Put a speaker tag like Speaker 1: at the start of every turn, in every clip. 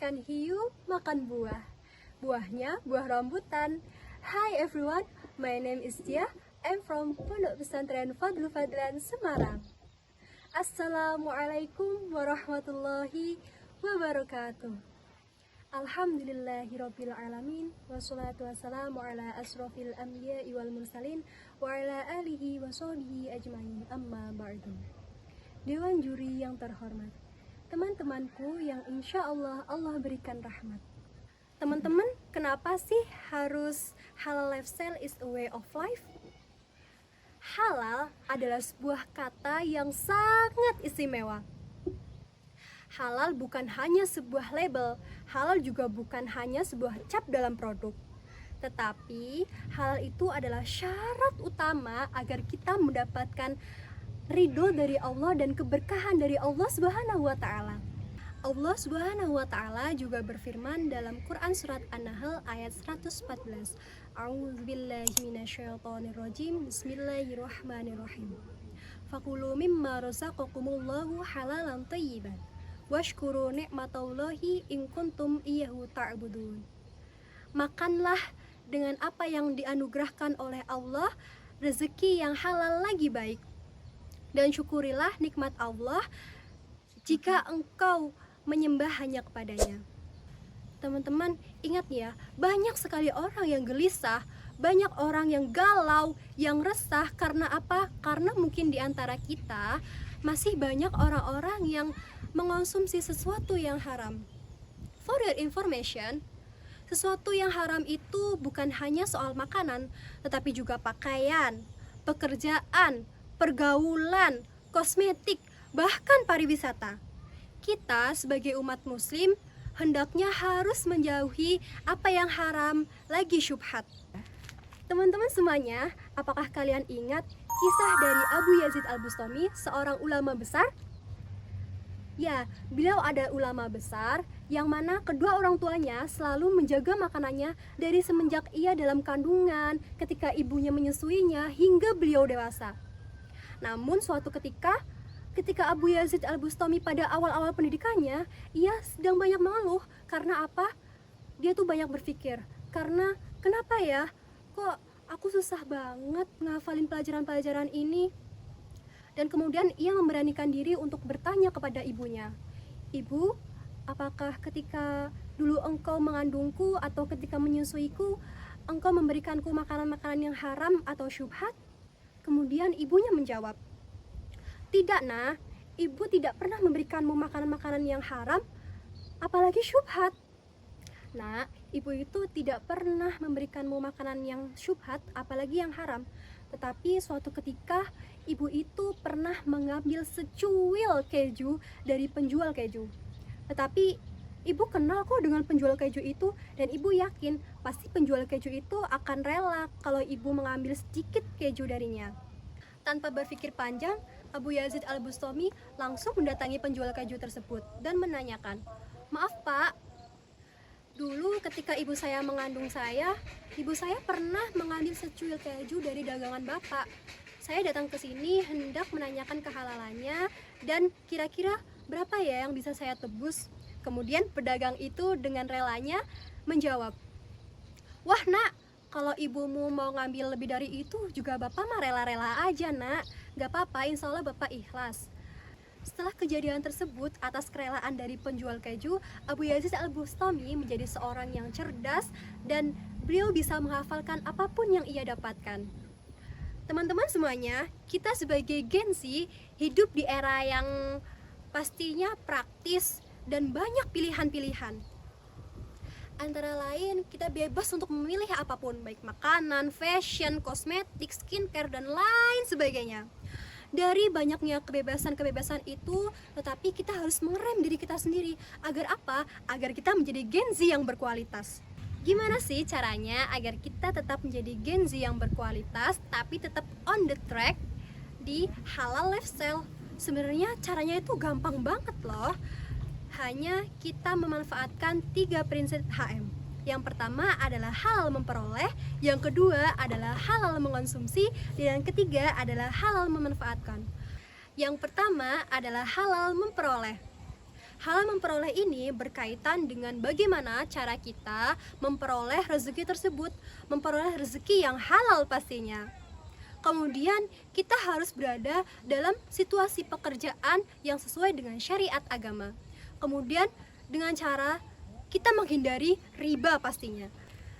Speaker 1: makan hiu, makan buah. Buahnya buah rambutan. Hi everyone, my name is Tia. I'm from Pondok Pesantren Fadlul Fadlan, Semarang. Assalamualaikum warahmatullahi wabarakatuh. Alhamdulillahirabbil alamin wassalatu wassalamu ala asrofil anbiya'i wal mursalin wa ala alihi wa sahbihi ajmain, amma ba'du. Dewan juri yang terhormat, teman-temanku yang insya Allah berikan rahmat. Teman-teman, kenapa sih harus halal lifestyle is a way of life? Halal adalah sebuah kata yang sangat istimewa. Halal bukan hanya sebuah label, halal juga bukan hanya sebuah cap dalam produk. Tetapi halal itu adalah syarat utama agar kita mendapatkan ridho dari Allah dan keberkahan dari Allah Subhanahu wa taala. Allah Subhanahu wa taala juga berfirman dalam Quran surat An-Nahl ayat 114. A'udzubillahi minasyaitonirrajim. Bismillahirrahmanirrahim. Fakulu mimma razaqakumullahu halalan thayyiban. Washkuru ni'matallahi in kuntum iyyahu ta'budun. Makanlah dengan apa yang dianugerahkan oleh Allah, rezeki yang halal lagi baik. Dan syukurilah nikmat Allah jika engkau menyembah hanya kepadanya. Teman-teman, ingat ya, banyak sekali orang yang gelisah, banyak orang yang galau, yang resah karena apa? Karena mungkin di antara kita masih banyak orang-orang yang mengonsumsi sesuatu yang haram. For your information, sesuatu yang haram itu bukan hanya soal makanan, tetapi juga pakaian, pekerjaan, pergaulan, kosmetik, bahkan pariwisata. Kita sebagai umat muslim hendaknya harus menjauhi apa yang haram lagi syubhat. Teman-teman semuanya, apakah kalian ingat kisah dari Abu Yazid Al-Bustami, seorang ulama besar? Ya, beliau ada ulama besar yang mana kedua orang tuanya selalu menjaga makanannya dari semenjak ia dalam kandungan, ketika ibunya menyusuinya hingga beliau dewasa. Namun suatu ketika Abu Yazid Al-Bustami pada awal-awal pendidikannya, ia sedang banyak mengeluh. Karena apa? Dia tuh banyak berpikir, karena kenapa ya? Kok aku susah banget ngafalin pelajaran-pelajaran ini? Dan kemudian ia memberanikan diri untuk bertanya kepada ibunya, "Ibu, apakah ketika dulu engkau mengandungku atau ketika menyusuiku, engkau memberikanku makanan-makanan yang haram atau syubhat?" Kemudian ibunya menjawab, "Tidak, Nak, ibu tidak pernah memberikanmu makanan-makanan yang haram, apalagi syubhat." Nak, ibu itu tidak pernah memberikanmu makanan yang syubhat, apalagi yang haram. Tetapi suatu ketika ibu itu pernah mengambil secuil keju dari penjual keju. Tetapi ibu kenal kok dengan penjual keju itu, dan ibu yakin pasti penjual keju itu akan rela kalau ibu mengambil sedikit keju darinya. Tanpa berpikir panjang, Abu Yazid Al-Bustami langsung mendatangi penjual keju tersebut dan menanyakan, "Maaf Pak, dulu ketika ibu saya mengandung saya, ibu saya pernah mengambil secuil keju dari dagangan Bapak. Saya datang ke sini hendak menanyakan kehalalannya dan kira-kira berapa ya yang bisa saya tebus?" Kemudian pedagang itu dengan relanya menjawab, "Wah Nak, kalau ibumu mau ngambil lebih dari itu juga Bapak mah rela-rela aja Nak. Gak apa-apa, insya Allah Bapak ikhlas." Setelah kejadian tersebut, atas kerelaan dari penjual keju, Abu Yazid Al-Bustami menjadi seorang yang cerdas dan beliau bisa menghafalkan apapun yang ia dapatkan. Teman-teman semuanya, kita sebagai Gen Z hidup di era yang pastinya praktis dan banyak pilihan-pilihan. Antara lain, kita bebas untuk memilih apapun, baik makanan, fashion, kosmetik, skincare, dan lain sebagainya. Dari banyaknya kebebasan-kebebasan itu, tetapi kita harus mengerem diri kita sendiri. Agar apa? Agar kita menjadi Gen Z yang berkualitas. Gimana sih caranya agar kita tetap menjadi Gen Z yang berkualitas, tapi tetap on the track di halal lifestyle? Sebenarnya caranya itu gampang banget loh. Hanya kita memanfaatkan 3 prinsip HM. Yang pertama adalah halal memperoleh, yang kedua adalah halal mengonsumsi, dan yang ketiga adalah halal memanfaatkan. Yang pertama adalah halal memperoleh. Halal memperoleh ini berkaitan dengan bagaimana cara kita memperoleh rezeki tersebut, memperoleh rezeki yang halal pastinya. Kemudian kita harus berada dalam situasi pekerjaan yang sesuai dengan syariat agama. Kemudian dengan cara kita menghindari riba pastinya.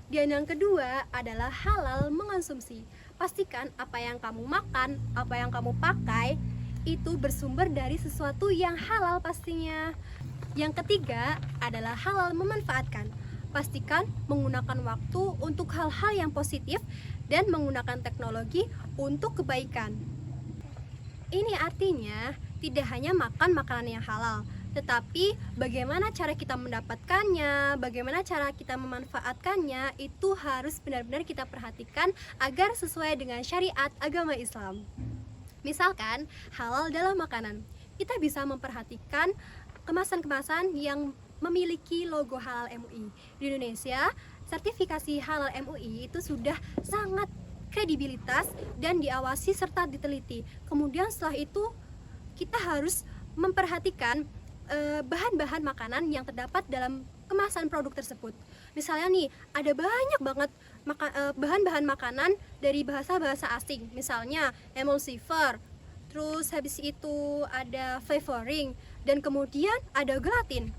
Speaker 1: Dan yang kedua adalah halal mengonsumsi. Pastikan apa yang kamu makan, apa yang kamu pakai itu bersumber dari sesuatu yang halal pastinya. Yang ketiga adalah halal memanfaatkan. Pastikan menggunakan waktu untuk hal-hal yang positif dan menggunakan teknologi untuk kebaikan. Ini artinya tidak hanya makan makanan yang halal, tetapi bagaimana cara kita mendapatkannya, bagaimana cara kita memanfaatkannya, itu harus benar-benar kita perhatikan agar sesuai dengan syariat agama Islam. Misalkan halal dalam makanan, kita bisa memperhatikan kemasan-kemasan yang memiliki logo halal MUI. Di Indonesia, sertifikasi halal MUI itu sudah sangat kredibilitas dan diawasi serta diteliti. Kemudian setelah itu kita harus memperhatikan bahan-bahan makanan yang terdapat dalam kemasan produk tersebut. Misalnya nih, ada banyak banget bahan-bahan makanan dari bahasa-bahasa asing. Misalnya emulsifier, terus habis itu ada flavoring, dan kemudian ada gelatin.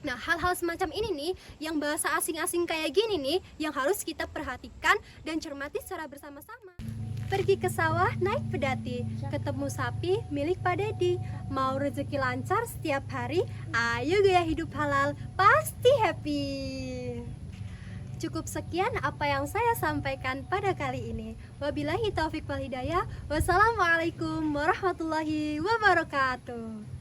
Speaker 1: Nah, hal-hal semacam ini nih, yang bahasa asing-asing kayak gini nih, yang harus kita perhatikan dan cermati secara bersama-sama. Pergi ke sawah naik pedati, ketemu sapi milik Pak Dedi. Mau rezeki lancar setiap hari, ayo gaya hidup halal, pasti happy. Cukup sekian apa yang saya sampaikan pada kali ini. Wabillahi taufik wal hidayah. Wassalamualaikum warahmatullahi wabarakatuh.